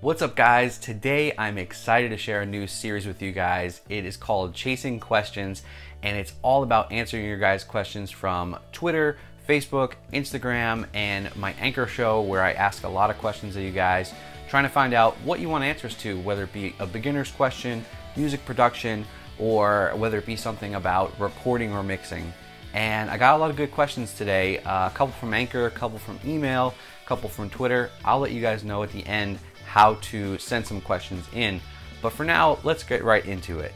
What's up guys? Today I'm excited to share a new series with you guys. It is called Chasing Questions and it's all about answering your guys' questions from Twitter, Facebook, Instagram, and my Anchor show where I ask a lot of questions of you guys, trying to find out what you want answers to, whether it be a beginner's question, music production, or whether it be something about recording or mixing. And I got a lot of good questions today, a couple from Anchor, a couple from email, a couple from Twitter. I'll let you guys know at the end how to send some questions in. But for now, let's get right into it.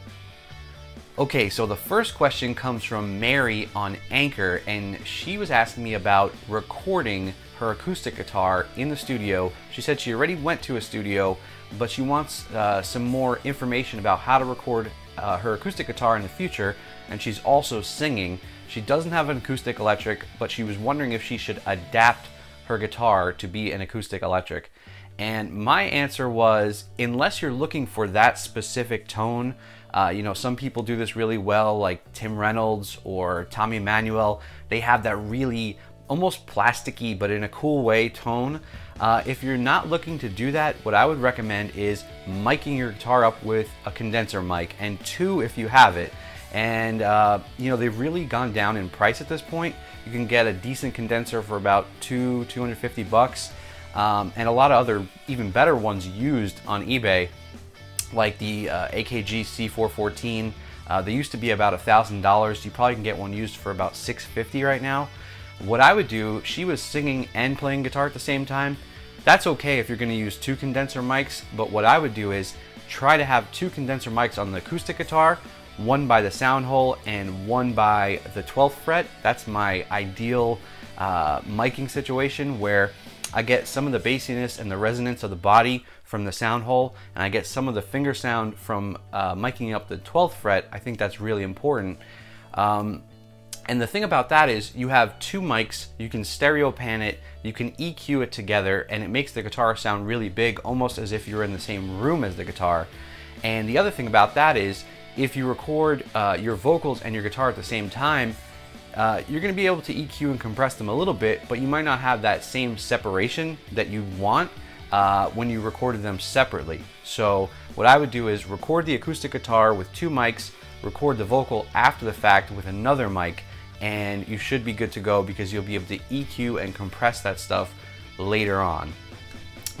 Okay, so the first question comes from Mary on Anchor, and she was asking me about recording her acoustic guitar in the studio. She said she already went to a studio, but she wants some more information about how to record her acoustic guitar in the future, and she's also singing. She doesn't have an acoustic electric, but she was wondering if she should adapt her guitar to be an acoustic electric. And my answer was, unless you're looking for that specific tone, you know, some people do this really well, like Tim Reynolds or Tommy Emmanuel. They have that really almost plasticky, but in a cool way, tone. If you're not looking to do that, what I would recommend is miking your guitar up with a condenser mic, and two if you have it. And you know, they've really gone down in price at this point. You can get a decent condenser for about $250. And a lot of other even better ones used on eBay, like the AKG C414. They used to be about $1,000. You probably can get one used for about $650 right now. What I would do, she was singing and playing guitar at the same time. That's okay if you're going to use two condenser mics, but what I would do is try to have two condenser mics on the acoustic guitar, one by the sound hole and one by the 12th fret. That's my ideal miking situation, where I get some of the bassiness and the resonance of the body from the sound hole, and I get some of the finger sound from miking up the 12th fret. I think that's really important. And the thing about that is you have two mics, you can stereo pan it, you can EQ it together, and it makes the guitar sound really big, almost as if you're in the same room as the guitar. And the other thing about that is, if you record your vocals and your guitar at the same time, you're going to be able to EQ and compress them a little bit, but you might not have that same separation that you want when you recorded them separately. So what I would do is record the acoustic guitar with two mics, record the vocal after the fact with another mic, and you should be good to go because you'll be able to EQ and compress that stuff later on.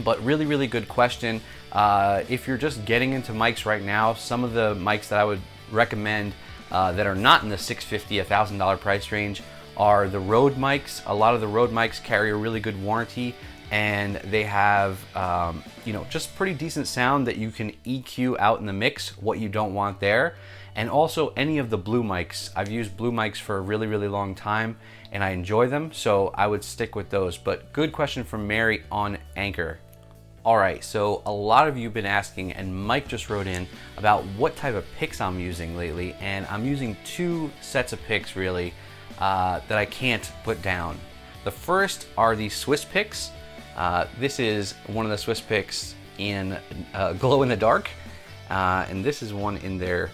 But really, really good question. If you're just getting into mics right now, some of the mics that I would recommend that are not in the $650, $1,000 price range are the Rode mics. A lot of the Rode mics carry a really good warranty, and they have you know, just pretty decent sound that you can EQ out in the mix what you don't want there. And also any of the Blue mics. I've used Blue mics for a really, really long time and I enjoy them, so I would stick with those. But good question from Mary on Anchor. Alright, so a lot of you have been asking, and Mike just wrote in about what type of picks I'm using lately, and I'm using two sets of picks really that I can't put down. The first are the Swiss picks. This is one of the Swiss picks in glow in the dark, and this is one in their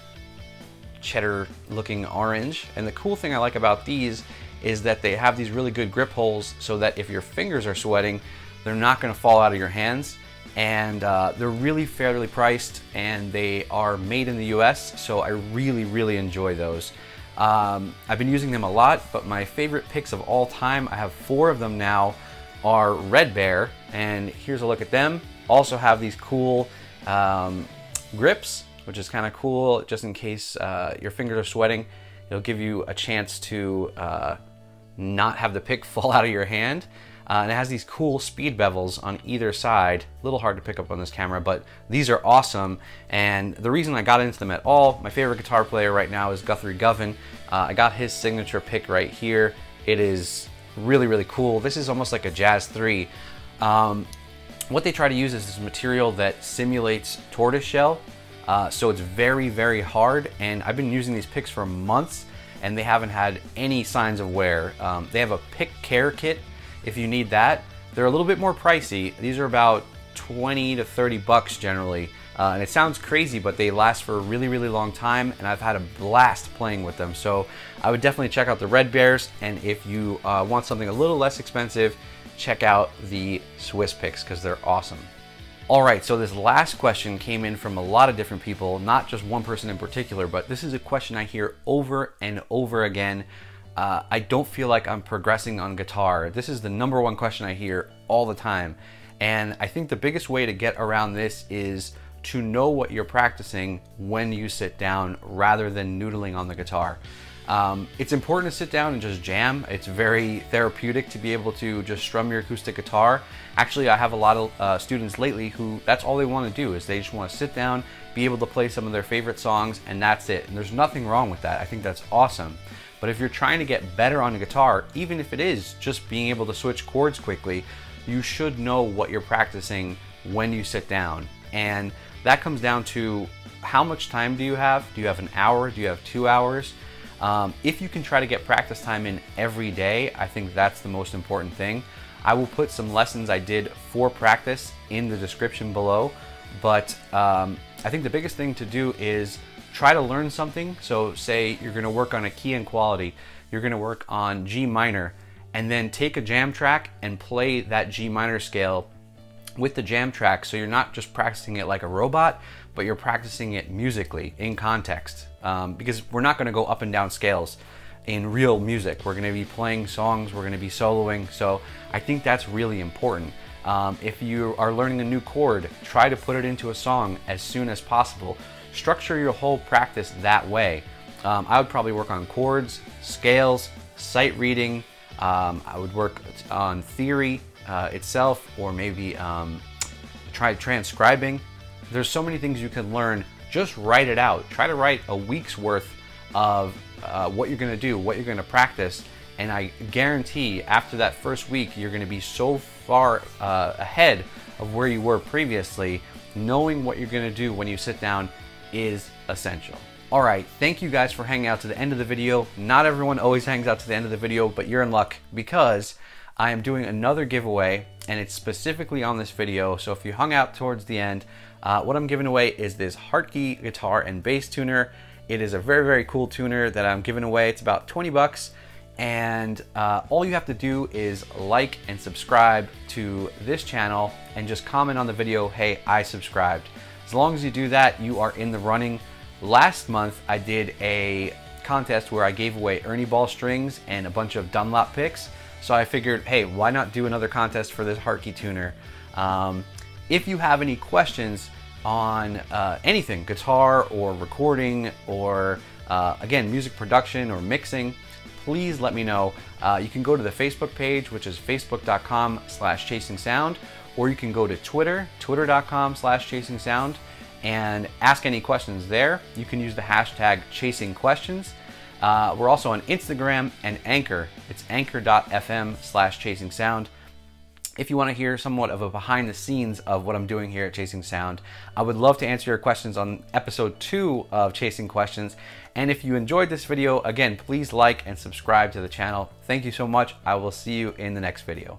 cheddar looking orange. And the cool thing I like about these is that they have these really good grip holes so that if your fingers are sweating, they're not going to fall out of your hands. And they're really fairly priced, and they are made in the US, so I really, really enjoy those. I've been using them a lot, but my favorite picks of all time, I have 4 of them now, are Red Bear, and here's a look at them. Also have these cool grips, which is kind of cool, just in case your fingers are sweating. It'll give you a chance to not have the pick fall out of your hand. And it has these cool speed bevels on either side. A little hard to pick up on this camera, but these are awesome. And the reason I got into them at all, my favorite guitar player right now is Guthrie Govan. I got his signature pick right here. It is really, really cool. This is almost like a Jazz 3. What they try to use is this material that simulates tortoiseshell. So it's very, very hard. And I've been using these picks for months, and they haven't had any signs of wear. They have a pick care kit if you need that. They're a little bit more pricey. These are about 20 to 30 bucks generally. And it sounds crazy, but they last for a really, really long time, and I've had a blast playing with them. So I would definitely check out the Red Bears, and if you want something a little less expensive, check out the Swiss picks because they're awesome. All right, so this last question came in from a lot of different people, not just one person in particular, but this is a question I hear over and over again. I don't feel like I'm progressing on guitar. This is the number one question I hear all the time. And I think the biggest way to get around this is to know what you're practicing when you sit down rather than noodling on the guitar. It's important to sit down and just jam. It's very therapeutic to be able to just strum your acoustic guitar. Actually, I have a lot of students lately who that's all they want to do is they just want to sit down, be able to play some of their favorite songs, and that's it. And there's nothing wrong with that. I think that's awesome. But if you're trying to get better on the guitar, even if it is just being able to switch chords quickly, you should know what you're practicing when you sit down. And that comes down to how much time do you have? Do you have an hour? Do you have 2 hours? If you can try to get practice time in every day, I think that's the most important thing. I will put some lessons I did for practice in the description below, but I think the biggest thing to do is try to learn something. So say you're going to work on a key and quality, you're going to work on G minor, and then take a jam track and play that G minor scale with the jam track, so you're not just practicing it like a robot, but you're practicing it musically in context, because we're not going to go up and down scales in real music. We're going to be playing songs, we're going to be soloing, so I think that's really important. If you are learning a new chord, try to put it into a song as soon as possible. Structure your whole practice that way. I would probably work on chords, scales, sight reading. I would work on theory itself, or maybe try transcribing. There's so many things you can learn. Just write it out. Try to write a week's worth of what you're going to do, what you're going to practice, and I guarantee after that first week you're going to be so far ahead of where you were previously. Knowing what you're going to do when you sit down is essential. All right, thank you guys for hanging out to the end of the video. Not everyone always hangs out to the end of the video, but you're in luck because I am doing another giveaway, and it's specifically on this video. So if you hung out towards the end, what I'm giving away is this Hartke guitar and bass tuner. It is a very, very cool tuner that I'm giving away. It's about 20 bucks. And all you have to do is like and subscribe to this channel and just comment on the video, hey, I subscribed. As long as you do that, you are in the running. Last month, I did a contest where I gave away Ernie Ball strings and a bunch of Dunlop picks. So I figured, hey, why not do another contest for this Hartke tuner? If you have any questions on anything, guitar or recording or again, music production or mixing, please let me know. You can go to the Facebook page, which is facebook.com/chasingsound, or you can go to Twitter, twitter.com/chasingsound, and ask any questions there. You can use the hashtag #chasingquestions. We're also on Instagram and Anchor. It's anchor.fm/chasingsound. If you want to hear somewhat of a behind the scenes of what I'm doing here at Chasing Sound, I would love to answer your questions on episode 2 of Chasing Questions. And if you enjoyed this video, again, please like and subscribe to the channel. Thank you so much. I will see you in the next video.